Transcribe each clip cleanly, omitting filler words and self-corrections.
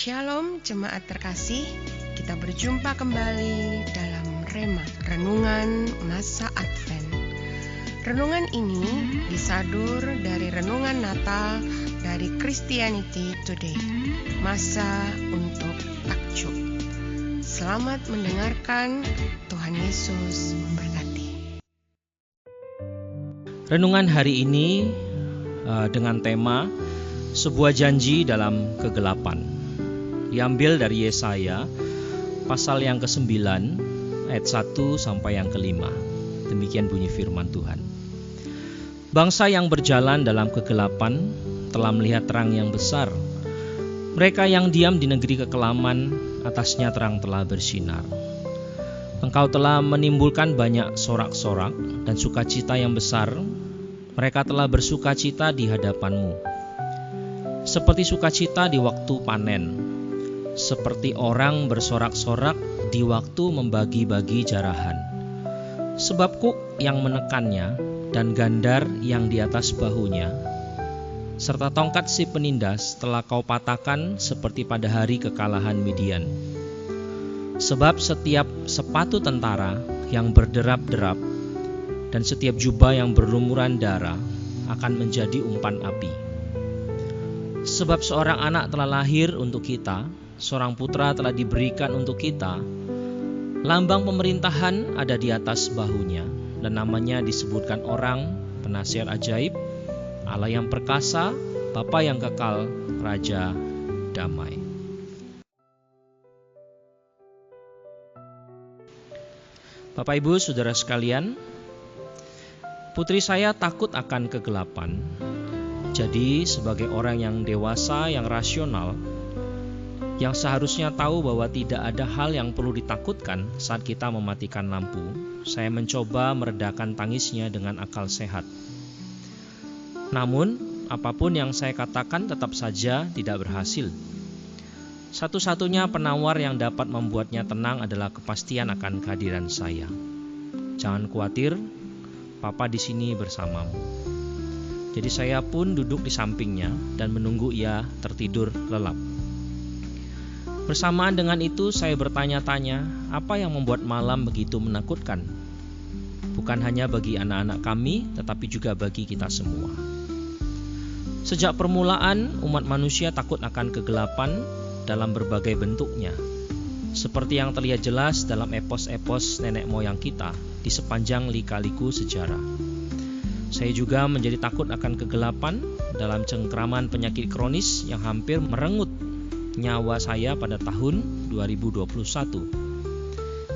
Shalom jemaat terkasih, kita berjumpa kembali dalam Rema, Renungan Masa Advent. Renungan ini disadur dari Renungan Natal dari Christianity Today, Masa untuk Takjub. Selamat mendengarkan, Tuhan Yesus memberkati. Renungan hari ini dengan tema sebuah janji dalam kegelapan. Diambil dari Yesaya pasal yang ke-9 ayat 1 sampai yang ke-5. Demikian bunyi firman Tuhan. Bangsa yang berjalan dalam kegelapan telah melihat terang yang besar. Mereka yang diam di negeri kekelaman, atasnya terang telah bersinar. Engkau telah menimbulkan banyak sorak-sorak dan sukacita yang besar. Mereka telah bersukacita di hadapanmu, seperti sukacita di waktu panen, seperti orang bersorak-sorak di waktu membagi-bagi jarahan. Sebab kuk yang menekannya dan gandar yang di atas bahunya, serta tongkat si penindas telah kau patahkan seperti pada hari kekalahan Midian. Sebab setiap sepatu tentara yang berderap-derap dan setiap jubah yang berlumuran darah akan menjadi umpan api. Sebab seorang anak telah lahir untuk kita, seorang putra telah diberikan untuk kita. Lambang pemerintahan ada di atas bahunya, dan namanya disebutkan orang, penasihat ajaib, Allah yang perkasa, Bapa yang kekal, Raja damai. Bapak Ibu Saudara sekalian, putri saya takut akan kegelapan. Jadi sebagai orang yang dewasa, yang rasional, yang seharusnya tahu bahwa tidak ada hal yang perlu ditakutkan saat kita mematikan lampu, saya mencoba meredakan tangisnya dengan akal sehat. Namun, apapun yang saya katakan tetap saja tidak berhasil. Satu-satunya penawar yang dapat membuatnya tenang adalah kepastian akan kehadiran saya. Jangan khawatir, Papa di sini bersamamu. Jadi saya pun duduk di sampingnya dan menunggu ia tertidur lelap. Bersamaan dengan itu saya bertanya-tanya, apa yang membuat malam begitu menakutkan? Bukan hanya bagi anak-anak kami, tetapi juga bagi kita semua. Sejak permulaan, umat manusia takut akan kegelapan dalam berbagai bentuknya, seperti yang terlihat jelas dalam epos-epos nenek moyang kita di sepanjang lika-liku sejarah. Saya juga menjadi takut akan kegelapan dalam cengkraman penyakit kronis yang hampir merenggut nyawa saya pada tahun 2021.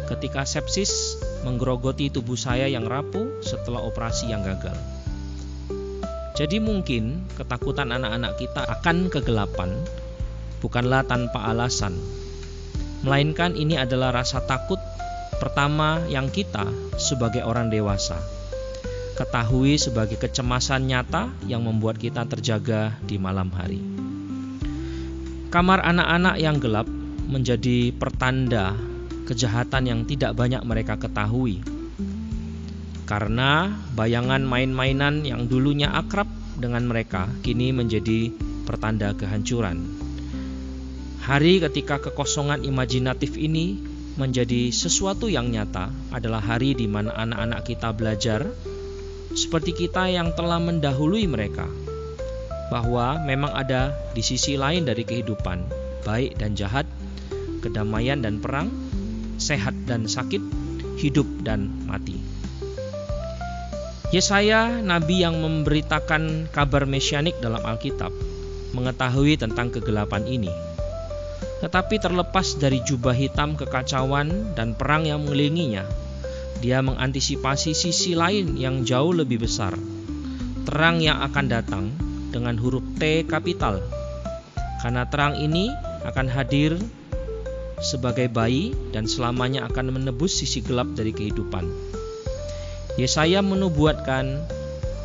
Ketika sepsis menggerogoti tubuh saya yang rapuh setelah operasi yang gagal. Jadi mungkin ketakutan anak-anak kita akan kegelapan bukanlah tanpa alasan, melainkan ini adalah rasa takut pertama yang kita sebagai orang dewasa ketahui sebagai kecemasan nyata yang membuat kita terjaga di malam hari. Kamar anak-anak yang gelap menjadi pertanda kejahatan yang tidak banyak mereka ketahui. Karena bayangan main-mainan yang dulunya akrab dengan mereka kini menjadi pertanda kehancuran. Hari ketika kekosongan imajinatif ini menjadi sesuatu yang nyata adalah hari di mana anak-anak kita belajar seperti kita yang telah mendahului mereka, bahwa memang ada di sisi lain dari kehidupan, baik dan jahat, kedamaian dan perang, sehat dan sakit, hidup dan mati. Yesaya, nabi yang memberitakan kabar mesianik dalam Alkitab, mengetahui tentang kegelapan ini. Tetapi terlepas dari jubah hitam kekacauan dan perang yang mengelilinginya, dia mengantisipasi sisi lain yang jauh lebih besar, terang yang akan datang dengan huruf T kapital. Karena terang ini akan hadir sebagai bayi dan selamanya akan menebus sisi gelap dari kehidupan. Yesaya menubuatkan,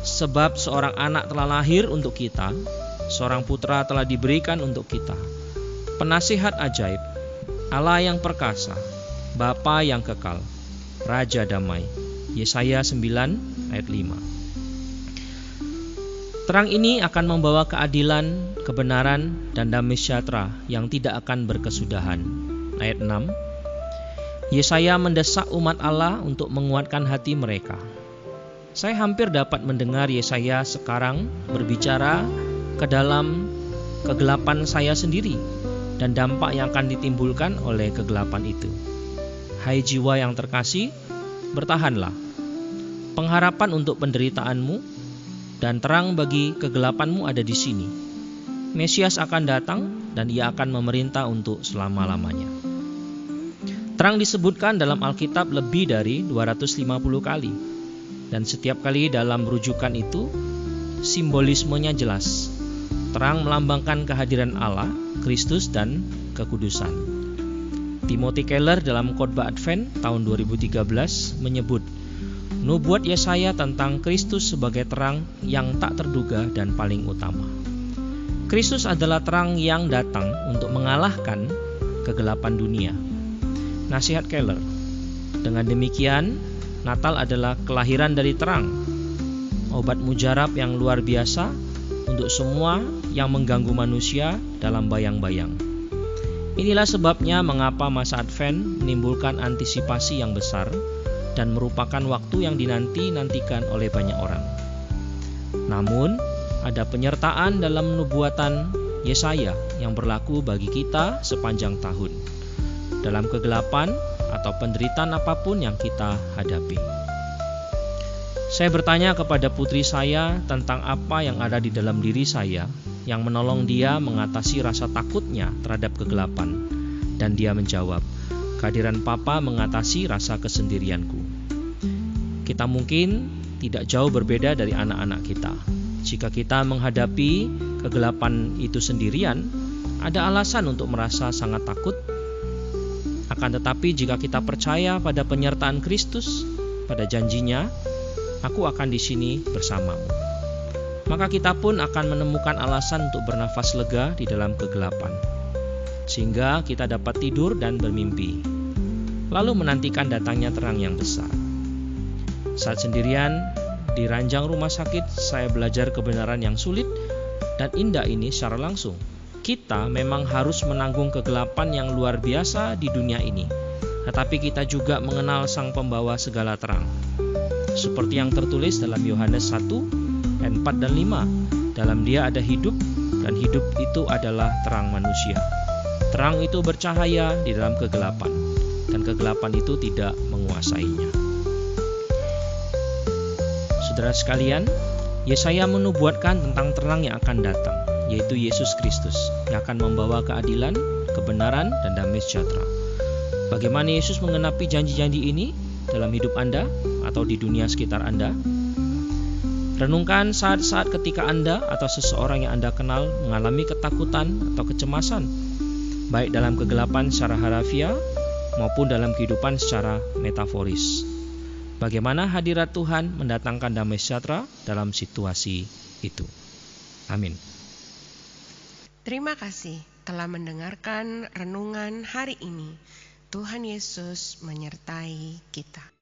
sebab seorang anak telah lahir untuk kita, seorang putra telah diberikan untuk kita. Penasihat ajaib, Allah yang perkasa, Bapa yang kekal, Raja damai. Yesaya 9 ayat 5. Terang ini akan membawa keadilan, kebenaran, dan damai sejahtera yang tidak akan berkesudahan. Ayat 6. Yesaya mendesak umat Allah untuk menguatkan hati mereka. Saya hampir dapat mendengar Yesaya sekarang berbicara ke dalam kegelapan saya sendiri dan dampak yang akan ditimbulkan oleh kegelapan itu. Hai jiwa yang terkasih, bertahanlah. Pengharapan untuk penderitaanmu dan terang bagi kegelapanmu ada di sini. Mesias akan datang dan ia akan memerintah untuk selama-lamanya. Terang disebutkan dalam Alkitab lebih dari 250 kali. Dan setiap kali dalam rujukan itu, simbolismenya jelas. Terang melambangkan kehadiran Allah, Kristus, dan kekudusan. Timothy Keller dalam khotbah Advent tahun 2013 menyebut, nubuat Yesaya tentang Kristus sebagai terang yang tak terduga dan paling utama. Kristus adalah terang yang datang untuk mengalahkan kegelapan dunia. Nasihat Keller. Dengan demikian, Natal adalah kelahiran dari terang, obat mujarab yang luar biasa untuk semua yang mengganggu manusia dalam bayang-bayang. Inilah sebabnya mengapa masa Advent menimbulkan antisipasi yang besar dan merupakan waktu yang dinanti-nantikan oleh banyak orang. Namun, ada penyertaan dalam nubuatan Yesaya yang berlaku bagi kita sepanjang tahun, dalam kegelapan atau penderitaan apapun yang kita hadapi. Saya bertanya kepada putri saya tentang apa yang ada di dalam diri saya yang menolong dia mengatasi rasa takutnya terhadap kegelapan, dan dia menjawab, kehadiran Papa mengatasi rasa kesendirianku. Kita mungkin tidak jauh berbeda dari anak-anak kita. Jika kita menghadapi kegelapan itu sendirian, ada alasan untuk merasa sangat takut. Akan tetapi jika kita percaya pada penyertaan Kristus, pada janjinya, aku akan di sini bersamamu, maka kita pun akan menemukan alasan untuk bernafas lega di dalam kegelapan, sehingga kita dapat tidur dan bermimpi, lalu menantikan datangnya terang yang besar. Saat sendirian di ranjang rumah sakit, saya belajar kebenaran yang sulit dan indah ini secara langsung. Kita memang harus menanggung kegelapan yang luar biasa di dunia ini, tetapi kita juga mengenal Sang Pembawa segala terang. Seperti yang tertulis dalam Yohanes 1 ayat 4 dan 5, dalam Dia ada hidup, dan hidup itu adalah terang manusia. Terang itu bercahaya di dalam kegelapan, dan kegelapan itu tidak menguasainya. Saudara sekalian, Yesaya menubuatkan tentang terang yang akan datang, yaitu Yesus Kristus, yang akan membawa keadilan, kebenaran, dan damai sejahtera. Bagaimana Yesus menggenapi janji-janji ini dalam hidup Anda atau di dunia sekitar Anda? Renungkan saat-saat ketika Anda atau seseorang yang Anda kenal mengalami ketakutan atau kecemasan, baik dalam kegelapan secara harafiah maupun dalam kehidupan secara metaforis. Bagaimana hadirat Tuhan mendatangkan damai sejahtera dalam situasi itu. Amin. Terima kasih telah mendengarkan renungan hari ini. Tuhan Yesus menyertai kita.